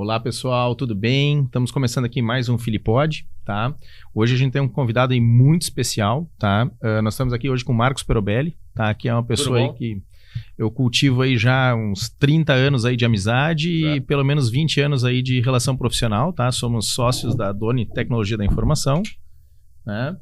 Olá, pessoal, tudo bem? Estamos começando aqui mais um Filipod, tá? Hoje a gente tem um convidado aí muito especial, tá? Nós estamos aqui hoje com o Marcos Perobelli, tá? Que é uma pessoa aí que eu cultivo aí já uns 30 anos aí de amizade e pelo menos 20 anos aí de relação profissional, tá? Somos sócios da Doni Tecnologia da Informação, né?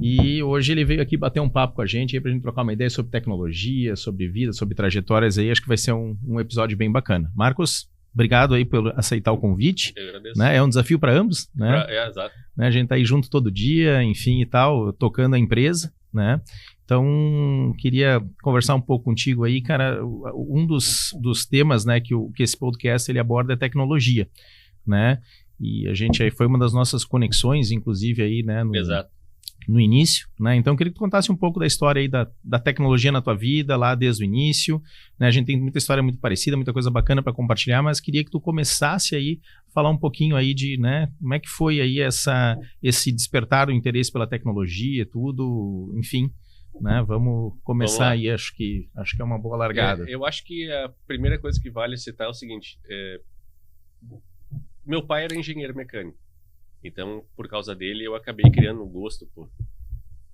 E hoje ele veio aqui bater um papo com a gente aí pra gente trocar uma ideia sobre tecnologia, sobre vida, sobre trajetórias aí. Acho que vai ser um episódio bem bacana. Marcos, obrigado aí por aceitar o convite. Eu agradeço. Né? É um desafio para ambos, né? Exato. Né? A gente tá aí junto todo dia, enfim e tal, tocando a empresa, né? Então, queria conversar um pouco contigo aí, cara. Um dos temas, né, que esse podcast ele aborda é tecnologia, né? E a gente aí foi uma das nossas conexões, inclusive aí, né? Exato. No início, né? Então eu queria que tu contasse um pouco da história aí da tecnologia na tua vida, lá desde o início, né? A gente tem muita história muito parecida, muita coisa bacana para compartilhar, mas queria que tu começasse aí a falar um pouquinho aí de, né, como é que foi aí esse despertar do interesse pela tecnologia, tudo, enfim, né? Vamos começar aí, acho que é uma boa largada. Eu acho que a primeira coisa que vale citar é o seguinte, meu pai era engenheiro mecânico. Então, por causa dele, eu acabei criando um gosto por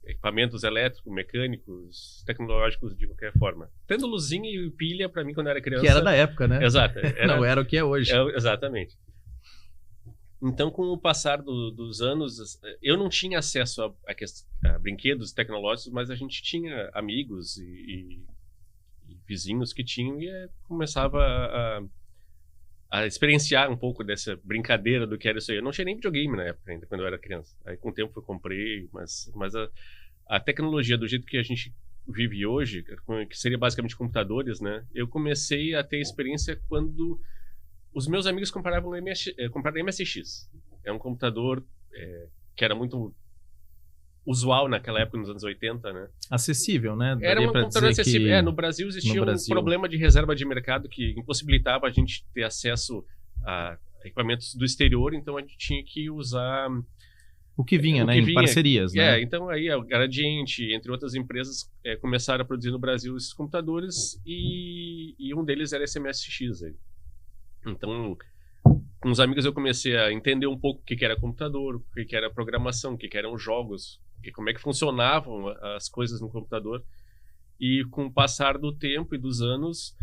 equipamentos elétricos, mecânicos, tecnológicos de qualquer forma. Tendo luzinha e pilha, para mim, quando eu era criança... Que era da época, né? Exato. Não era o que é hoje. Exatamente. Então, com o passar dos anos, eu não tinha acesso a brinquedos tecnológicos, mas a gente tinha amigos e vizinhos que tinham e começava a experienciar um pouco dessa brincadeira do que era isso aí. Eu não tinha nem videogame na época ainda, quando eu era criança. Aí com o tempo eu comprei, mas a tecnologia do jeito que a gente vive hoje, que seria basicamente computadores, né? Eu comecei a ter experiência quando os meus amigos compraram MSX. É um computador que era muito usual naquela época, nos anos 80, né? Acessível, né? Era um computador acessível. No Brasil existia um problema de reserva de mercado que impossibilitava a gente ter acesso a equipamentos do exterior, então a gente tinha que usar o que vinha, né? Em parcerias, né? Então aí a Gradiente, entre outras empresas, começaram a produzir no Brasil esses computadores e um deles era esse MSX aí. Então, com os amigos eu comecei a entender um pouco o que era computador, o que era programação, o que eram jogos, como é que funcionavam as coisas no computador. E com o passar do tempo e dos anos,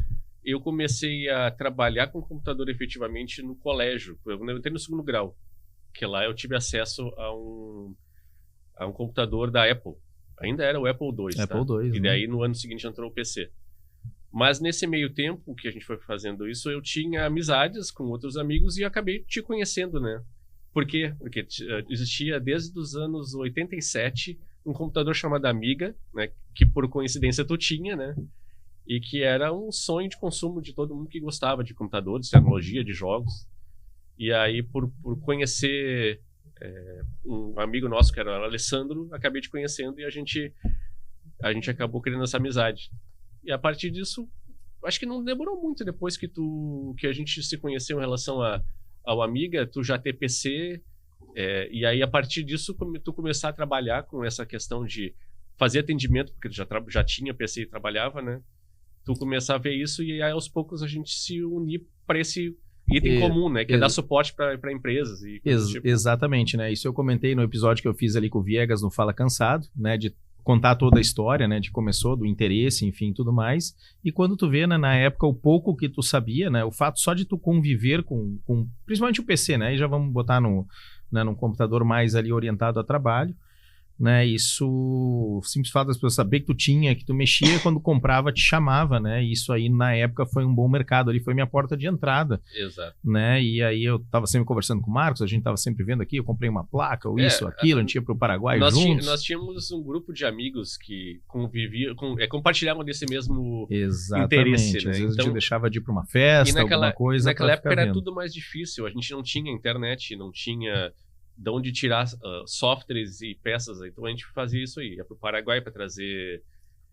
eu comecei a trabalhar com computador efetivamente no colégio. Eu entrei no segundo grau, que lá eu tive acesso a um computador da Apple. Ainda era o Apple II, Apple II, e daí no ano seguinte entrou o PC. Mas nesse meio tempo que a gente foi fazendo isso, eu tinha amizades com outros amigos e acabei te conhecendo, né? Por quê? Porque existia desde os anos 87 um computador chamado Amiga, né? Que por coincidência tu tinha, né? E que era um sonho de consumo de todo mundo que gostava de computadores, de tecnologia, de jogos. E aí, por conhecer um amigo nosso, que era o Alessandro, acabei te conhecendo e a gente acabou criando essa amizade. E a partir disso, acho que não demorou muito depois que a gente se conheceu em relação ao Amiga, tu já ter PC, e aí a partir disso tu começar a trabalhar com essa questão de fazer atendimento, porque tu já tinha PC e trabalhava, né? Tu começar a ver isso e aí aos poucos a gente se unir para esse item comum, né? Que é dar suporte para empresas. Exatamente, né? Isso eu comentei no episódio que eu fiz ali com o Viegas no Fala Cansado, né? De contar toda a história, né, de começou, do interesse, enfim, tudo mais. E quando tu vê, né, na época, o pouco que tu sabia, né, o fato só de tu conviver com principalmente o PC, né, e já vamos botar num computador mais ali orientado a trabalho, né, isso, o simples fato das pessoas saber que tu tinha, que tu mexia, quando comprava te chamava, né, e isso aí na época foi um bom mercado, ali foi minha porta de entrada. Exato. Né, e aí eu tava sempre conversando com o Marcos, a gente tava sempre vendo aqui, eu comprei uma placa, ou isso, aquilo, a gente ia pro Paraguai juntos. Nós tínhamos um grupo de amigos que conviviam, compartilhavam desse mesmo interesse, né? Às vezes a gente deixava de ir pra uma festa, alguma coisa. Naquela época era tudo mais difícil, a gente não tinha internet, não tinha de onde tirar softwares e peças, então a gente fazia isso aí, ia para o Paraguai para trazer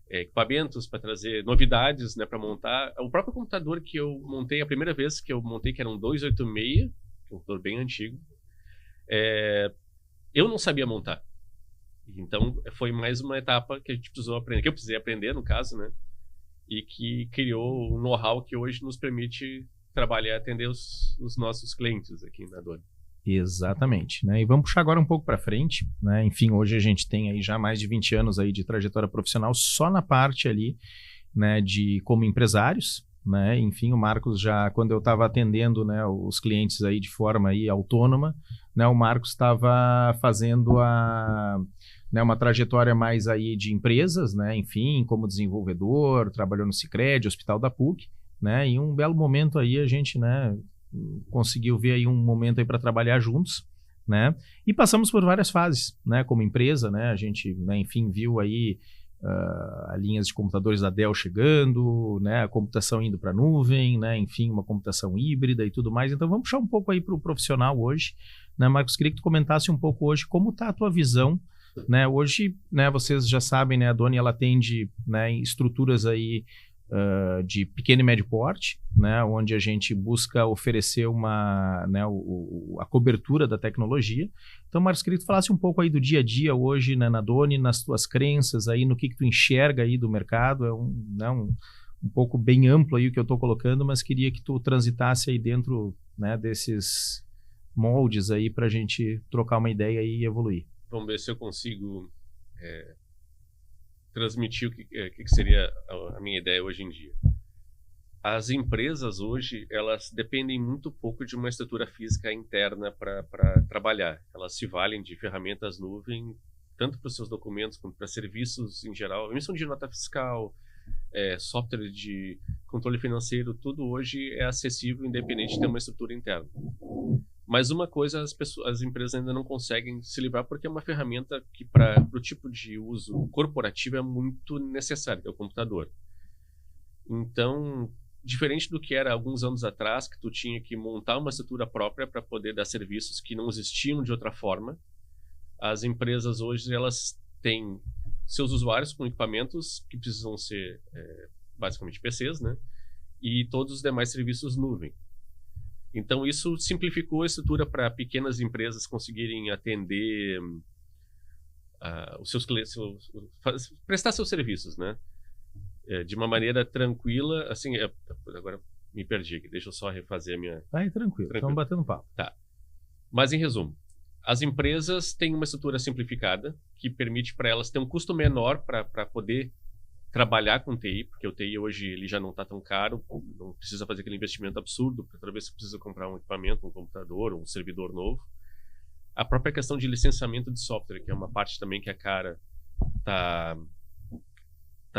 equipamentos, para trazer novidades, né, para montar. O próprio computador que eu montei, a primeira vez que eu montei, que era um 286, um computador bem antigo, eu não sabia montar. Então foi mais uma etapa que a gente precisou aprender, que eu precisei aprender no caso, né, e que criou um know-how que hoje nos permite trabalhar e atender os nossos clientes aqui na Doni. Exatamente, né? E vamos puxar agora um pouco para frente, né? Enfim, hoje a gente tem aí já mais de 20 anos aí de trajetória profissional só na parte ali, né, de como empresários, né? Enfim, o Marcos já, quando eu estava atendendo, né, os clientes aí de forma aí autônoma, né, o Marcos estava fazendo né, uma trajetória mais aí de empresas, né? Enfim, como desenvolvedor, trabalhou no Sicredi, Hospital da PUC, né? E um belo momento aí a gente, né, conseguiu ver aí um momento aí para trabalhar juntos, né? E passamos por várias fases, né? Como empresa, né? A gente, né, enfim, viu aí linhas de computadores da Dell chegando, né? A computação indo para a nuvem, né? Enfim, uma computação híbrida e tudo mais. Então vamos puxar um pouco aí para o profissional hoje, né? Marcos, queria que tu comentasse um pouco hoje como está a tua visão, né? Hoje, né? Vocês já sabem, né? A Doni, ela atende, né, em estruturas aí de pequeno e médio porte, né, onde a gente busca oferecer né, a cobertura da tecnologia. Então, Marcos, queria que tu falasse um pouco aí do dia a dia hoje, né, na Doni, nas tuas crenças, aí, no que tu enxerga aí do mercado. É um pouco bem amplo aí o que eu estou colocando, mas queria que tu transitasse aí dentro, né, desses moldes aí para a gente trocar uma ideia e evoluir. Vamos ver se eu consigo transmitir o que seria a minha ideia hoje em dia. As empresas hoje, elas dependem muito pouco de uma estrutura física interna para trabalhar. Elas se valem de ferramentas nuvem, tanto para os seus documentos quanto para serviços em geral. Emissão de nota fiscal, software de controle financeiro, tudo hoje é acessível independente de ter uma estrutura interna. Mas uma coisa as empresas ainda não conseguem se livrar porque é uma ferramenta que para o tipo de uso corporativo é muito necessária, que é o computador. Então, diferente do que era alguns anos atrás, que tu tinha que montar uma estrutura própria para poder dar serviços que não existiam de outra forma, as empresas hoje elas têm seus usuários com equipamentos que precisam ser basicamente PCs, né? E todos os demais serviços nuvem. Então, isso simplificou a estrutura para pequenas empresas conseguirem atender os seus clientes, prestar seus serviços, né? De uma maneira tranquila. Assim, agora me perdi aqui, deixa eu só refazer a minha... Vai, tranquilo, estamos batendo papo. Tá. Mas, em resumo, as empresas têm uma estrutura simplificada que permite para elas ter um custo menor para poder trabalhar com TI, porque o TI hoje ele já não está tão caro, não precisa fazer aquele investimento absurdo, porque toda vez que precisa comprar um equipamento, um computador, um servidor novo. A própria questão de licenciamento de software, que é uma parte também que a cara tá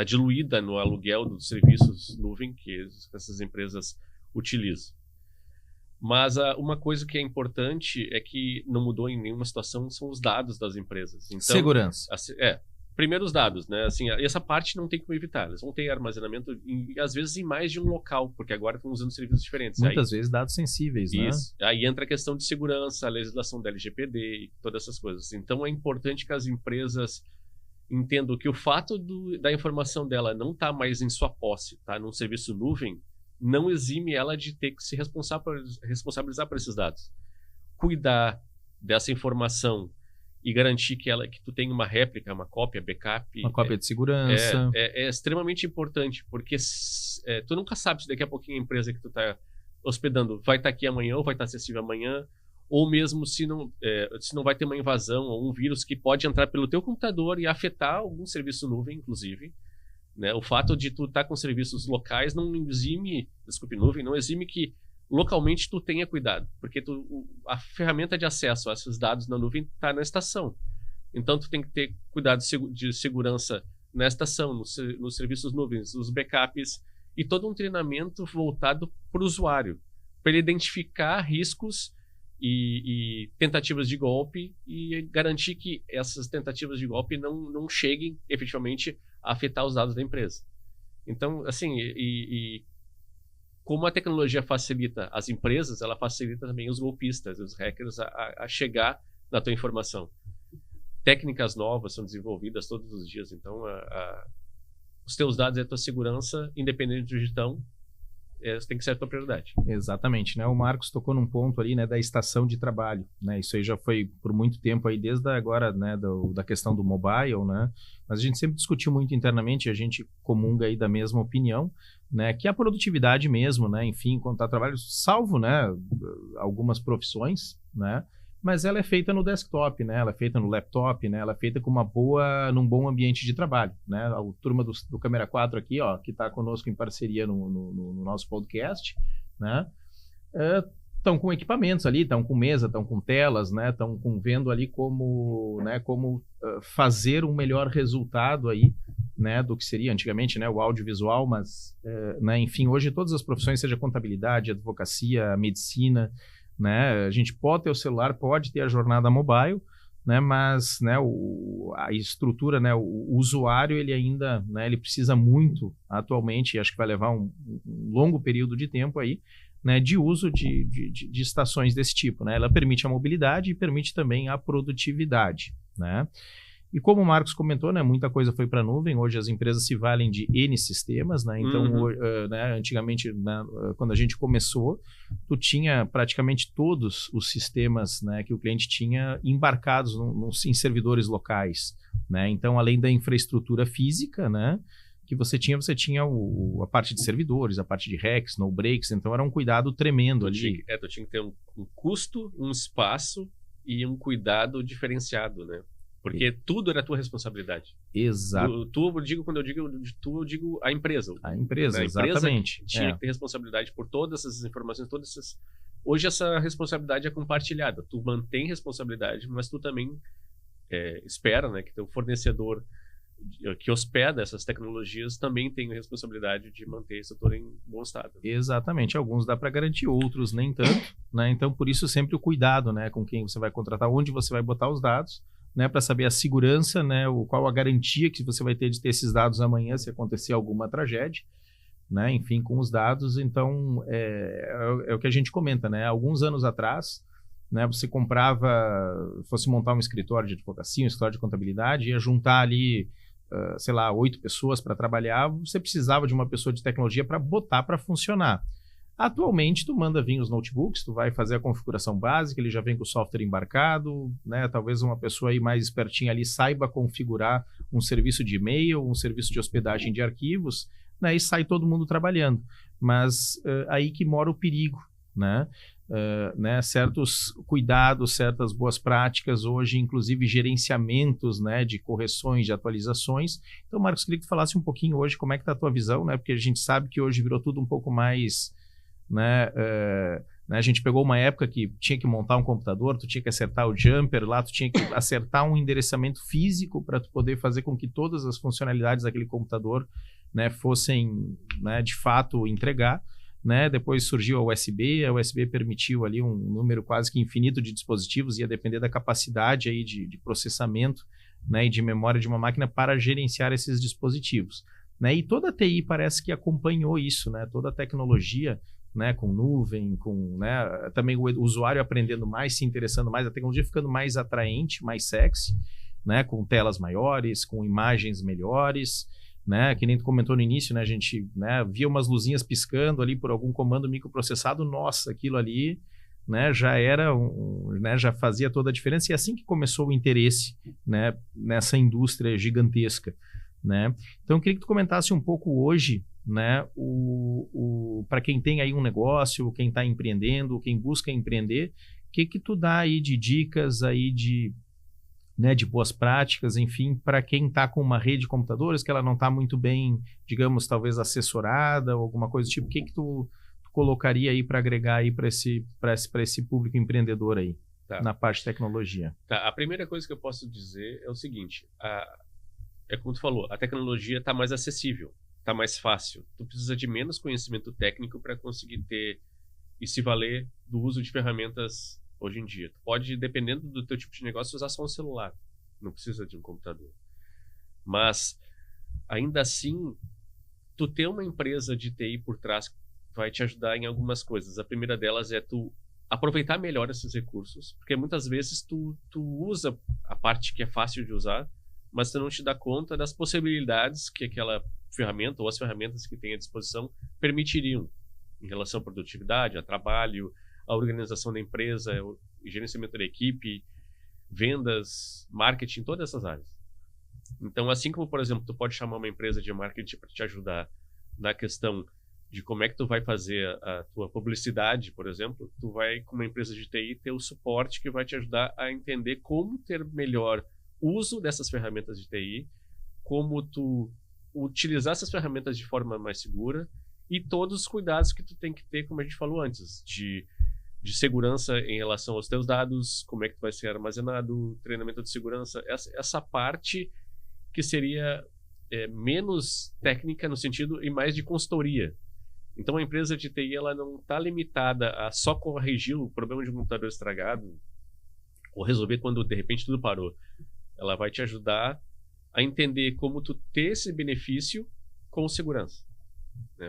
diluída no aluguel dos serviços nuvem que essas empresas utilizam. Mas uma coisa que é importante é que não mudou em nenhuma situação são os dados das empresas. Então, segurança. Primeiro os dados, né? Assim, essa parte não tem como evitar. Eles vão ter armazenamento, às vezes, em mais de um local, porque agora estão usando serviços diferentes. Muitas vezes dados sensíveis, né? Isso. Aí entra a questão de segurança, a legislação da LGPD e todas essas coisas. Então, é importante que as empresas entendam que o fato da informação dela não estar mais em sua posse, tá? Num serviço nuvem, não exime ela de ter que se responsabilizar por esses dados. Cuidar dessa informação e garantir que tu tenha uma réplica, uma cópia, backup. Uma cópia de segurança. É extremamente importante, porque tu nunca sabe se daqui a pouquinho a empresa que tu está hospedando vai estar aqui amanhã ou vai estar acessível amanhã, ou mesmo se não vai ter uma invasão ou um vírus que pode entrar pelo teu computador e afetar algum serviço nuvem, inclusive. Né? O fato de tu estar com serviços locais não exime que localmente tu tenha cuidado, porque a ferramenta de acesso a esses dados na nuvem está na estação. Então tu tem que ter cuidado de segurança na estação, nos serviços nuvens, os backups e todo um treinamento voltado para o usuário, para ele identificar riscos e tentativas de golpe e garantir que essas tentativas de golpe não cheguem efetivamente a afetar os dados da empresa. Então, assim, como a tecnologia facilita as empresas, ela facilita também os golpistas, os hackers a chegar na tua informação. Técnicas novas são desenvolvidas todos os dias, então os teus dados e a tua segurança, independente de onde estão, tem que ser a tua prioridade. Exatamente, né? O Marcos tocou num ponto ali, né, da estação de trabalho, né? Isso aí já foi por muito tempo aí, desde agora, né, da questão do mobile, né? Mas a gente sempre discutiu muito internamente, a gente comunga aí da mesma opinião, né? Que a produtividade mesmo, né? Enfim, enquanto tá trabalho, salvo, né, algumas profissões, né? Mas ela é feita no desktop, né? Ela é feita no laptop, né? Ela é feita com num bom ambiente de trabalho, né? A turma do Câmera 4 aqui, ó, que está conosco em parceria no nosso podcast, né? Estão com equipamentos ali, estão com mesa, estão com telas, né? Estão vendo ali como fazer um melhor resultado aí, né? Do que seria antigamente, né? O audiovisual, mas, né? Enfim, hoje todas as profissões, seja contabilidade, advocacia, medicina, né? A gente pode ter o celular, pode ter a jornada mobile, né? Mas, né, a estrutura, né, o usuário, ele ainda, né, ele precisa muito atualmente, e acho que vai levar um longo período de tempo aí, né, de uso de estações desse tipo, né? Ela permite a mobilidade e permite também a produtividade, né? E como o Marcos comentou, né, muita coisa foi para a nuvem. Hoje as empresas se valem de N sistemas, né? Então, né, antigamente, né, quando a gente começou, tu tinha praticamente todos os sistemas, né, que o cliente tinha embarcados em servidores locais, né? Então, além da infraestrutura física, né, que você tinha a parte de servidores, a parte de racks, no breaks. Então, era um cuidado tremendo ali. Tu tinha que ter um custo, um espaço e um cuidado diferenciado, né? Porque tudo era a tua responsabilidade. Exato. Quando eu digo a empresa. A empresa, exatamente. Tinha que ter responsabilidade por todas essas informações, Hoje essa responsabilidade é compartilhada. Tu mantém responsabilidade, mas tu também espera, né, que teu fornecedor que hospeda essas tecnologias também tem a responsabilidade de manter esse setor em bom estado. Exatamente. Alguns dá para garantir, outros nem tanto, né? Então, por isso, sempre o cuidado, né, com quem você vai contratar, onde você vai botar os dados, né, para saber a segurança, né, qual a garantia que você vai ter de ter esses dados amanhã se acontecer alguma tragédia, né, enfim, com os dados. Então, é o que a gente comenta, né? Alguns anos atrás, né, você fosse montar um escritório de advocacia, um escritório de contabilidade, ia juntar ali, sei lá, 8 pessoas para trabalhar, você precisava de uma pessoa de tecnologia para botar para funcionar. Atualmente, tu manda vir os notebooks, tu vai fazer a configuração básica, ele já vem com o software embarcado, né? Talvez uma pessoa aí mais espertinha ali saiba configurar um serviço de e-mail, um serviço de hospedagem de arquivos, né? E sai todo mundo trabalhando. Mas aí que mora o perigo, né? Né? Certos cuidados, certas boas práticas, hoje, inclusive gerenciamentos, né, de correções, de atualizações. Então, Marcos, queria que tu falasse um pouquinho hoje como é que está a tua visão, né? Porque a gente sabe que hoje virou tudo um pouco mais... Né, a gente pegou uma época que tinha que montar um computador, tu tinha que acertar o jumper lá, tu tinha que acertar um endereçamento físico para tu poder fazer com que todas as funcionalidades daquele computador, né, fossem, né, de fato entregar, né? Depois surgiu a USB permitiu ali um número quase que infinito de dispositivos, ia depender da capacidade aí de processamento, né, e de memória de uma máquina para gerenciar esses dispositivos, né? E toda a TI parece que acompanhou isso, né? Toda a tecnologia, né, com nuvem, né, também o usuário aprendendo mais, se interessando mais, a tecnologia ficando mais atraente, mais sexy, né, com telas maiores, com imagens melhores, né, que nem tu comentou no início, né, a gente, né, via umas luzinhas piscando ali por algum comando microprocessado, nossa, aquilo ali, né, já era né, já fazia toda a diferença, e assim que começou o interesse, né, nessa indústria gigantesca, né. Então eu queria que tu comentasse um pouco hoje, né, para quem tem aí um negócio, quem está empreendendo, quem busca empreender, o que tu dá aí de dicas aí né, de boas práticas, enfim, para quem está com uma rede de computadores que ela não está muito bem, digamos, talvez assessorada ou alguma coisa do tipo, o que tu colocaria aí para agregar aí para esse público empreendedor aí, tá, na parte de tecnologia? Tá, a primeira coisa que eu posso dizer é o seguinte, é como tu falou, a tecnologia está mais acessível, está mais fácil. Tu precisa de menos conhecimento técnico para conseguir ter e se valer do uso de ferramentas hoje em dia. Tu pode, dependendo do teu tipo de negócio, usar só um celular. Não precisa de um computador. Mas, ainda assim, tu ter uma empresa de TI por trás vai te ajudar em algumas coisas. A primeira delas é tu aproveitar melhor esses recursos. Porque muitas vezes tu usa a parte que é fácil de usar, mas tu não te dá conta das possibilidades que aquela ferramenta ou as ferramentas que tem à disposição permitiriam. em relação à produtividade, a trabalho, a organização da empresa, o gerenciamento da equipe, vendas, marketing, todas essas áreas. Então, assim como, por exemplo, tu pode chamar uma empresa de marketing para te ajudar na questão de como é que tu vai fazer a tua publicidade, por exemplo, tu vai, com uma empresa de TI, ter o suporte que vai te ajudar a entender como ter melhor uso dessas ferramentas de TI, como tu utilizar essas ferramentas de forma mais segura e todos os cuidados que tu tem que ter, como a gente falou antes, de segurança em relação aos teus dados, como é que tu vai ser armazenado, treinamento de segurança, essa parte que seria menos técnica no sentido e mais de consultoria. Então a empresa de TI ela não está limitada a só corrigir o problema de um computador estragado ou resolver quando de repente tudo parou. Ela vai te ajudar a entender como tu ter esse benefício com segurança.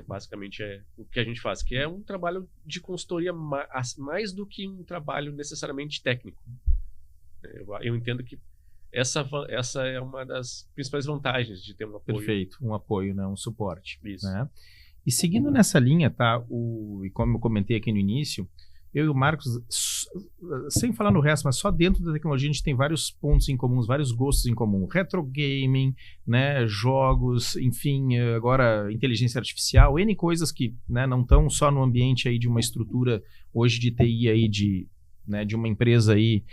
Basicamente é o que a gente faz, que é um trabalho de consultoria mais do que um trabalho necessariamente técnico. Eu entendo que essa é uma das principais vantagens de ter um apoio. Perfeito, um apoio, né? Um suporte. Isso. Né? E seguindo nessa linha, tá? E como eu comentei aqui no início, eu e o Marcos, sem falar no resto, mas só dentro da tecnologia a gente tem vários pontos em comuns, vários gostos em comum. Retro gaming, né, jogos, enfim, agora inteligência artificial, N coisas que, né, não estão só no ambiente aí de uma estrutura hoje de TI aí de uma empresa aí,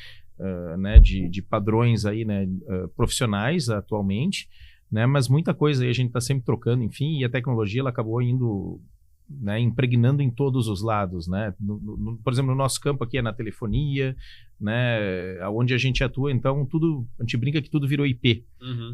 né, de padrões aí, né, profissionais atualmente, né, mas muita coisa aí a gente está sempre trocando, enfim, e a tecnologia ela acabou indo, né, impregnando em todos os lados, né? Por exemplo, no nosso campo aqui é na telefonia, né, onde a gente atua, então tudo, a gente brinca que tudo virou IP,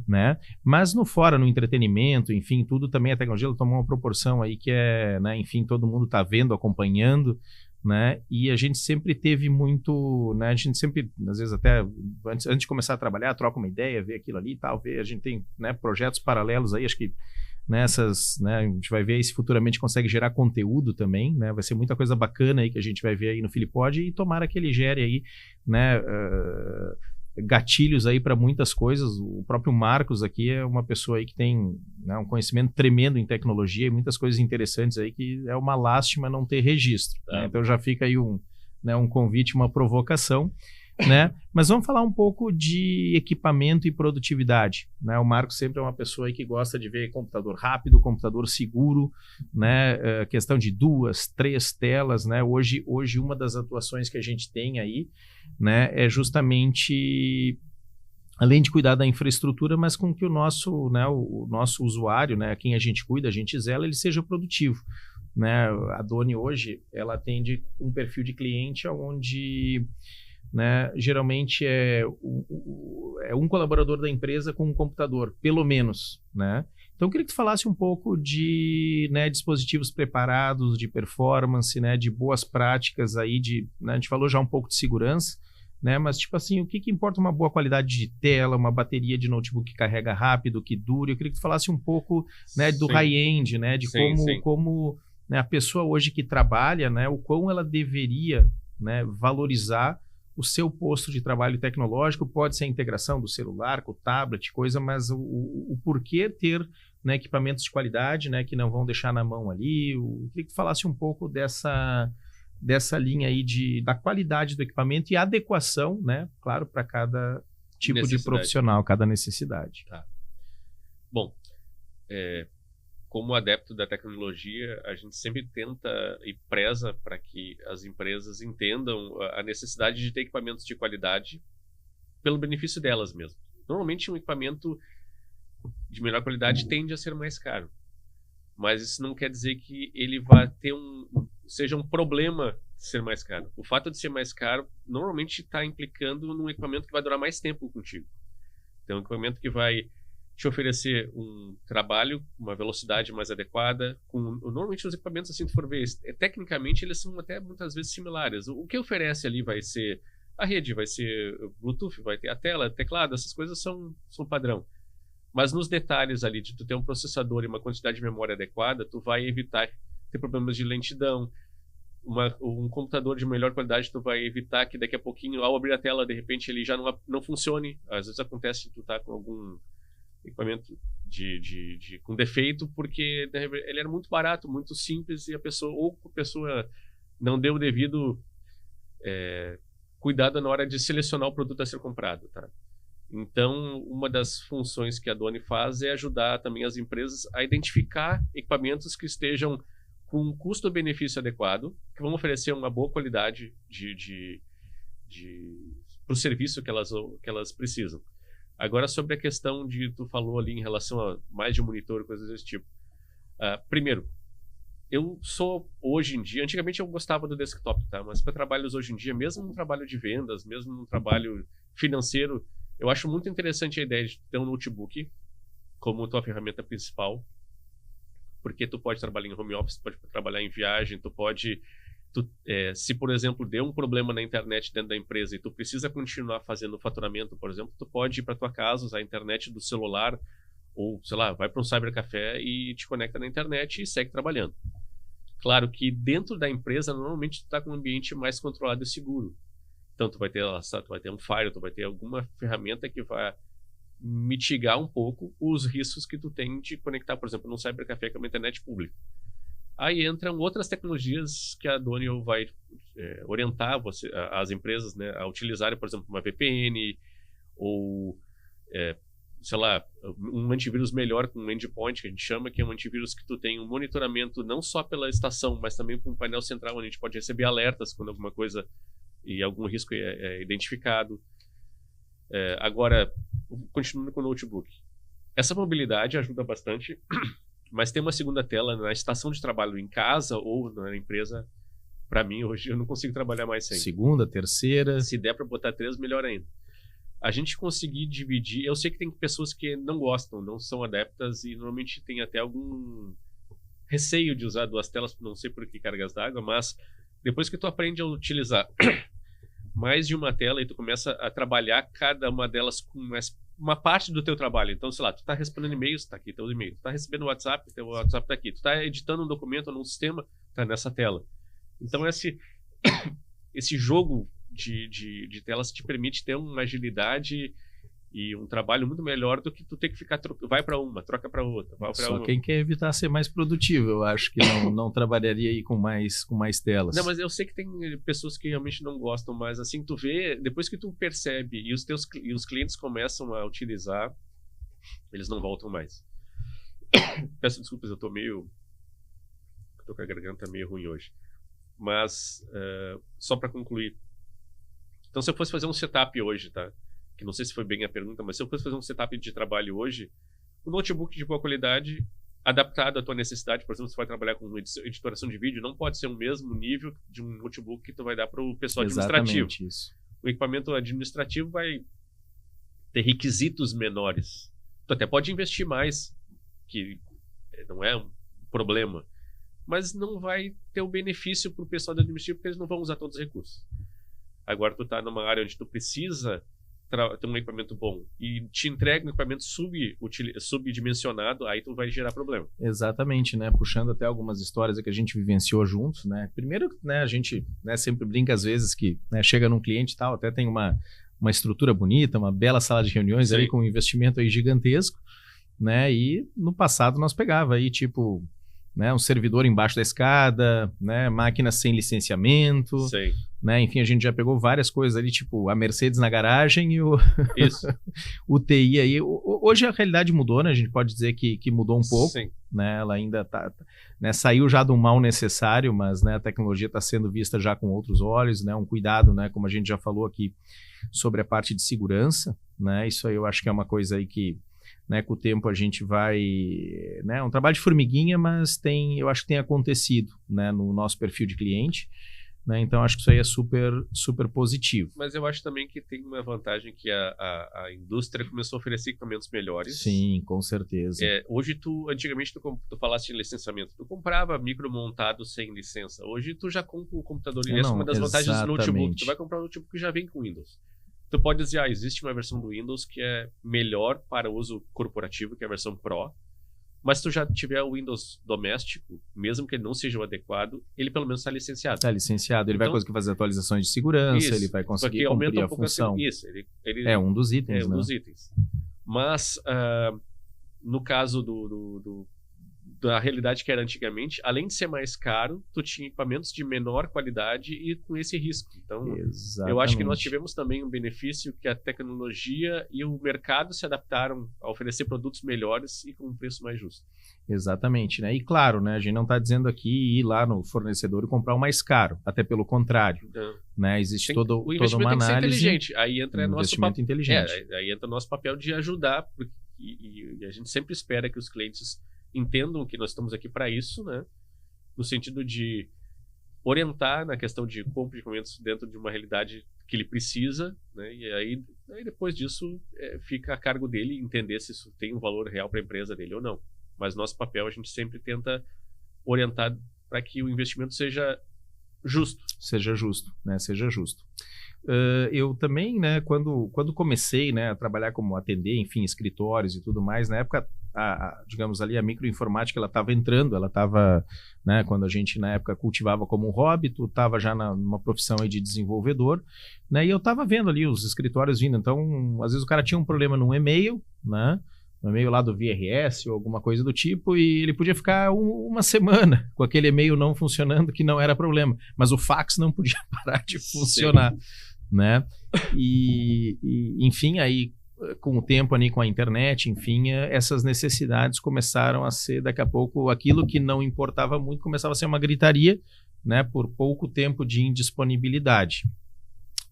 né? Mas no fora, no entretenimento, enfim, tudo também a tecnologia ela tomou uma proporção aí que é, né, enfim, todo mundo está vendo, acompanhando, né? E a gente sempre teve muito, né? A gente sempre, às vezes até antes de começar a trabalhar, troca uma ideia, vê aquilo ali e tal, a gente tem, né, projetos paralelos aí, acho que nessas, né, a gente vai ver aí se futuramente consegue gerar conteúdo também, né, vai ser muita coisa bacana aí que a gente vai ver aí no Filipod e tomara que ele gere aí, né, gatilhos aí para muitas coisas. O próprio Marcos aqui é uma pessoa aí que tem, né, um conhecimento tremendo em tecnologia e muitas coisas interessantes aí que é uma lástima não ter registro, né? Então já fica aí um convite, uma provocação, né? Mas vamos falar um pouco de equipamento e produtividade, né? O Marcos sempre é uma pessoa aí que gosta de ver computador rápido, computador seguro, né? Questão de 2, 3 telas, né? Hoje uma das atuações que a gente tem aí, né, é justamente, além de cuidar da infraestrutura, mas com que o nosso usuário, né, a quem a gente cuida, a gente zela, ele seja produtivo, né? A Doni hoje ela atende um perfil de cliente onde, né, geralmente é um colaborador da empresa com um computador, pelo menos, né? Então eu queria que tu falasse um pouco de, né, dispositivos preparados, de performance, né, de boas práticas aí, né, a gente falou já um pouco de segurança, né, mas tipo assim, o que importa uma boa qualidade de tela, uma bateria de notebook que carrega rápido, que dure? Eu queria que tu falasse um pouco, né, do high-end, né, de como né, a pessoa hoje que trabalha, né, o quão ela deveria, né, valorizar o seu posto de trabalho tecnológico. Pode ser a integração do celular com o tablet, coisa, mas o porquê ter, né, equipamentos de qualidade, né, que não vão deixar na mão ali. Eu queria que tu falasse um pouco dessa linha aí da qualidade do equipamento e adequação, né, claro, para cada tipo de profissional, cada necessidade. Tá. Bom, como adepto da tecnologia, a gente sempre tenta e preza para que as empresas entendam a necessidade de ter equipamentos de qualidade pelo benefício delas mesmas. Normalmente um equipamento de melhor qualidade tende a ser mais caro, mas isso não quer dizer que ele vá ter seja um problema de ser mais caro. O fato de ser mais caro normalmente está implicando num equipamento que vai durar mais tempo contigo. Então, um equipamento que vai te oferecer um trabalho, uma velocidade mais adequada. Normalmente os equipamentos, assim, se for ver, tecnicamente eles são até muitas vezes similares. O que oferece ali vai ser a rede, vai ser Bluetooth, vai ter a tela, teclado, essas coisas são padrão. Mas nos detalhes ali de tu ter um processador e uma quantidade de memória adequada, tu vai evitar ter problemas de lentidão. Um computador de melhor qualidade, tu vai evitar que daqui a pouquinho, ao abrir a tela, de repente ele já não funcione. Às vezes acontece que tu tá com equipamento com defeito, porque ele era muito barato, muito simples, e a pessoa não deu o devido cuidado na hora de selecionar o produto a ser comprado, tá? Então, uma das funções que a Doni faz é ajudar também as empresas a identificar equipamentos que estejam com um custo-benefício adequado, que vão oferecer uma boa qualidade para o serviço que elas precisam. Agora, sobre a questão tu falou ali em relação a mais de um monitor, coisas desse tipo. Primeiro, eu sou, hoje em dia, antigamente eu gostava do desktop, tá? Mas para trabalhos hoje em dia, mesmo no trabalho de vendas, mesmo no trabalho financeiro, eu acho muito interessante a ideia de ter um notebook como tua ferramenta principal, porque tu pode trabalhar em home office, tu pode trabalhar em viagem, se, por exemplo, deu um problema na internet dentro da empresa e tu precisa continuar fazendo faturamento, por exemplo, tu pode ir para tua casa, usar a internet do celular, ou, sei lá, vai para um cybercafé e te conecta na internet e segue trabalhando. Claro que dentro da empresa, normalmente tu está com um ambiente mais controlado e seguro. Então, tu vai ter um Fire, tu vai ter alguma ferramenta que vai mitigar um pouco os riscos que tu tem de conectar, por exemplo, num cybercafé com uma internet pública. Aí entram outras tecnologias que a Donio vai orientar as empresas, né, a utilizarem, por exemplo, uma VPN ou, sei lá, um antivírus melhor com um endpoint, que a gente chama, que é um antivírus que tu tem um monitoramento não só pela estação, mas também com um painel central, onde a gente pode receber alertas quando alguma coisa e algum risco é identificado. Agora, continuando com o notebook. Essa mobilidade ajuda bastante, mas ter uma segunda tela na estação de trabalho em casa ou na empresa, para mim, hoje eu não consigo trabalhar mais sem. Segunda, terceira. Se der para botar 3, melhor ainda. A gente conseguir dividir... Eu sei que tem pessoas que não gostam, não são adeptas e normalmente tem até algum receio de usar 2 telas, não sei por que cargas d'água, mas depois que tu aprende a utilizar mais de uma tela e tu começa a trabalhar cada uma delas com uma parte do teu trabalho. Então, sei lá, tu tá respondendo e-mails, tá aqui teu e-mail. Tu tá recebendo WhatsApp, teu WhatsApp tá aqui. Tu tá editando um documento num sistema, tá nessa tela. Então, esse jogo de telas te permite ter uma agilidade e um trabalho muito melhor do que tu ter que ficar vai para uma, troca para outra, vai para Só uma. Quem quer evitar ser mais produtivo, eu acho que não trabalharia aí com mais telas. Não, mas eu sei que tem pessoas que realmente não gostam, mas assim, tu vê, depois que tu percebe e os clientes começam a utilizar, eles não voltam mais. Peço desculpas, eu tô com a garganta meio ruim hoje. Mas, só para concluir. Então, se eu fosse fazer um setup hoje, tá? Que não sei se foi bem a pergunta, mas se eu fosse fazer um setup de trabalho hoje, um notebook de boa qualidade, adaptado à tua necessidade, por exemplo, se você vai trabalhar com editoração de vídeo, não pode ser o mesmo nível de um notebook que tu vai dar para o pessoal administrativo. Isso. O equipamento administrativo vai ter requisitos menores. Tu até pode investir mais, que não é um problema, mas não vai ter o benefício para o pessoal do administrativo, porque eles não vão usar todos os recursos. Agora tu tá numa área onde tu precisa ter um equipamento bom e te entrega um equipamento subdimensionado, aí tu vai gerar problema. Exatamente, né? Puxando até algumas histórias que a gente vivenciou juntos, né? Primeiro, né, a gente, né, sempre brinca às vezes que, né, chega num cliente e tal, até tem uma estrutura bonita, uma bela sala de reuniões. Sim. Ali com um investimento aí gigantesco, né? E no passado nós pegava aí, tipo, né, um servidor embaixo da escada, né, máquinas sem licenciamento. Sim. Né? Enfim, a gente já pegou várias coisas ali, tipo a Mercedes na garagem e Isso. o TI aí. Hoje a realidade mudou, né? A gente pode dizer que mudou um pouco. Sim. Né? Ela ainda né? Saiu já do mal necessário, mas, né, a tecnologia está sendo vista já com outros olhos, né? Um cuidado, né, como a gente já falou aqui, sobre a parte de segurança, né? Isso aí eu acho que é uma coisa aí que, né, com o tempo a gente vai, né, um trabalho de formiguinha, mas eu acho que tem acontecido, né, no nosso perfil de cliente. Né? Então, acho que isso aí é super, super positivo. Mas eu acho também que tem uma vantagem que a indústria começou a oferecer equipamentos melhores. Sim, com certeza. Hoje, antigamente, tu falaste em licenciamento. Tu comprava micro montado sem licença. Hoje, tu já compra o computador. E essa é uma das vantagens do notebook. Tu vai comprar um notebook que já vem com Windows. Tu pode dizer, existe uma versão do Windows que é melhor para uso corporativo, que é a versão Pro. Mas se tu já tiver o Windows doméstico, mesmo que ele não seja o adequado, ele pelo menos está licenciado. Está licenciado. Ele vai conseguir fazer atualizações de segurança, ele vai conseguir cumprir a função. Isso, é um dos itens, um dos itens. Mas no caso da realidade que era antigamente, além de ser mais caro, tu tinha equipamentos de menor qualidade e com esse risco. Então, eu acho que nós tivemos também um benefício que a tecnologia e o mercado se adaptaram a oferecer produtos melhores e com um preço mais justo. Exatamente, né? E claro, né, a gente não está dizendo aqui ir lá no fornecedor e comprar o mais caro, até pelo contrário, né? Existe toda uma análise. O investimento tem que ser inteligente. Aí entra investimento inteligente. Aí entra o nosso papel de ajudar, e a gente sempre espera que os clientes entendam que nós estamos aqui para isso, né? No sentido de orientar na questão de compra de equipamentos dentro de uma realidade que ele precisa, né? E aí depois disso fica a cargo dele entender se isso tem um valor real para a empresa dele ou não. Mas nosso papel a gente sempre tenta orientar para que o investimento seja justo. Seja justo, né? Seja justo. Eu também, né, quando comecei, né, a trabalhar como atender, enfim, escritórios e tudo mais, na época, digamos ali, a microinformática, ela estava, né, quando a gente na época cultivava como um hobby, tu estava já numa profissão aí de desenvolvedor, né, e eu estava vendo ali os escritórios vindo, então, às vezes o cara tinha um problema num e-mail, né, no e-mail lá do VRS ou alguma coisa do tipo, e ele podia ficar uma semana com aquele e-mail não funcionando, que não era problema, mas o fax não podia parar de funcionar. Sim. Né? E enfim, aí com o tempo ali, com a internet, enfim, essas necessidades começaram a ser, daqui a pouco, aquilo que não importava muito começava a ser uma gritaria, né, por pouco tempo de indisponibilidade,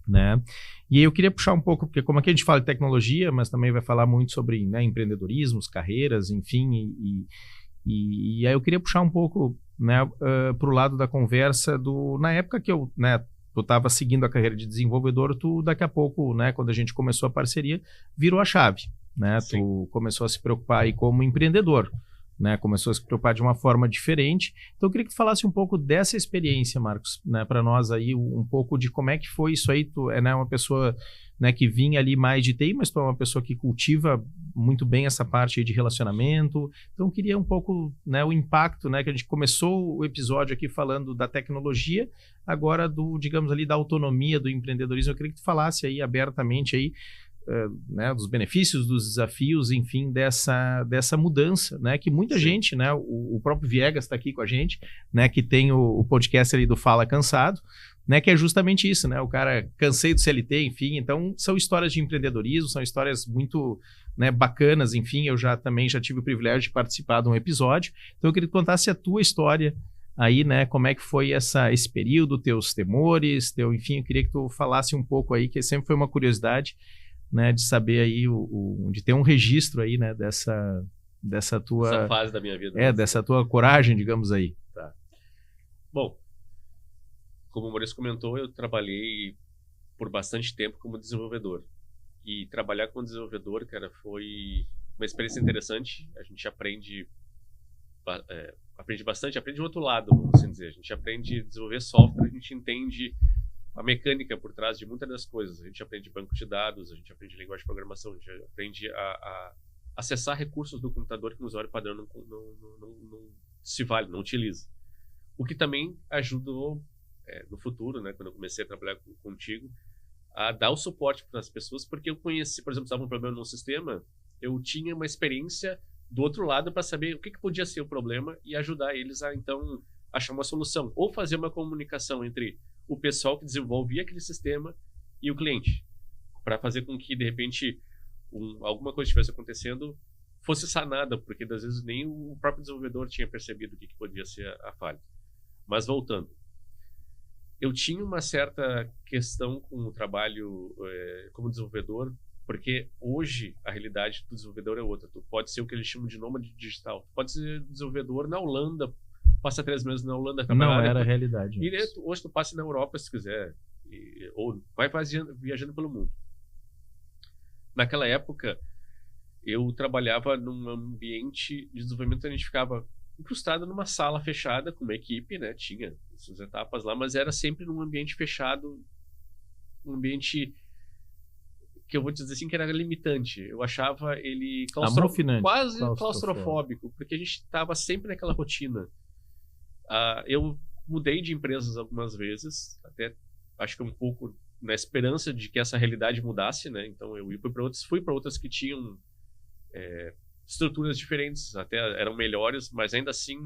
né? E aí eu queria puxar um pouco, porque como aqui a gente fala de tecnologia, mas também vai falar muito sobre, né, empreendedorismo, carreiras, enfim, e aí eu queria puxar um pouco, né, para o lado da conversa na época que eu, né, tu estava seguindo a carreira de desenvolvedor, tu daqui a pouco, né, quando a gente começou a parceria, virou a chave, né? Sim. Tu começou a se preocupar aí como empreendedor, né? Começou a se preocupar de uma forma diferente. Então eu queria que tu falasse um pouco dessa experiência, Marcos, né, para nós aí, um pouco de como é que foi isso aí. Tu é, né, uma pessoa, né, que vinha ali mais de TI, mas tu é uma pessoa que cultiva muito bem essa parte aí de relacionamento. Então eu queria um pouco, né, o impacto, né, que a gente começou o episódio aqui falando da tecnologia, agora digamos ali, da autonomia do empreendedorismo. Eu queria que tu falasse aí abertamente aí, né, dos benefícios, dos desafios, enfim, dessa mudança, né, que muita gente, né, o próprio Viegas está aqui com a gente, né, que tem o podcast ali do Fala Cansado, né, que é justamente isso, né, o cara cansei do CLT, enfim, então são histórias de empreendedorismo, são histórias muito, né, bacanas, enfim, eu também já tive o privilégio de participar de um episódio, então eu queria que tu contasse a tua história aí, né, como é que foi esse período, teus temores, enfim, eu queria que tu falasse um pouco aí, que sempre foi uma curiosidade, né, de saber aí, de ter um registro aí, né, dessa tua... Essa fase da minha vida. Dessa tua coragem, digamos aí. Tá. Bom, como o Maurício comentou, eu trabalhei por bastante tempo como desenvolvedor. E trabalhar como desenvolvedor, cara, foi uma experiência interessante. A gente aprende bastante, aprende do outro lado, vamos assim dizer. A gente aprende a desenvolver software, a gente entende a mecânica por trás de muitas das coisas. A gente aprende banco de dados, a gente aprende linguagem de programação, a gente aprende a acessar recursos do computador que o usuário padrão não se vale, não utiliza. O que também ajudou no futuro, né, quando eu comecei a trabalhar contigo, a dar o suporte para as pessoas, porque eu conheci, por exemplo, estava um problema no sistema, eu tinha uma experiência do outro lado para saber o que podia ser o problema e ajudar eles a, então, achar uma solução, ou fazer uma comunicação entre o pessoal que desenvolvia aquele sistema e o cliente, para fazer com que, de repente, alguma coisa estivesse acontecendo fosse sanada, porque, às vezes, nem o próprio desenvolvedor tinha percebido o que podia ser a falha. Mas, voltando, eu tinha uma certa questão com o trabalho como desenvolvedor, porque hoje a realidade do desenvolvedor é outra. Tu pode ser o que eles chamam de nômade digital. Tu pode ser desenvolvedor na Holanda, passa 3 meses na Holanda. Não era a realidade. E hoje tu passa na Europa, se quiser, ou vai viajando pelo mundo. Naquela época, eu trabalhava num ambiente de desenvolvimento, a gente ficava incrustado numa sala fechada com uma equipe, né? Tinha essas etapas lá, mas era sempre num ambiente fechado, um ambiente que eu vou te dizer assim que era limitante. Eu achava ele quase claustrofóbico, porque a gente estava sempre naquela rotina. Eu mudei de empresas algumas vezes, até acho que um pouco na esperança de que essa realidade mudasse, né? Então eu fui para outras que tinham estruturas diferentes, até eram melhores, mas ainda assim,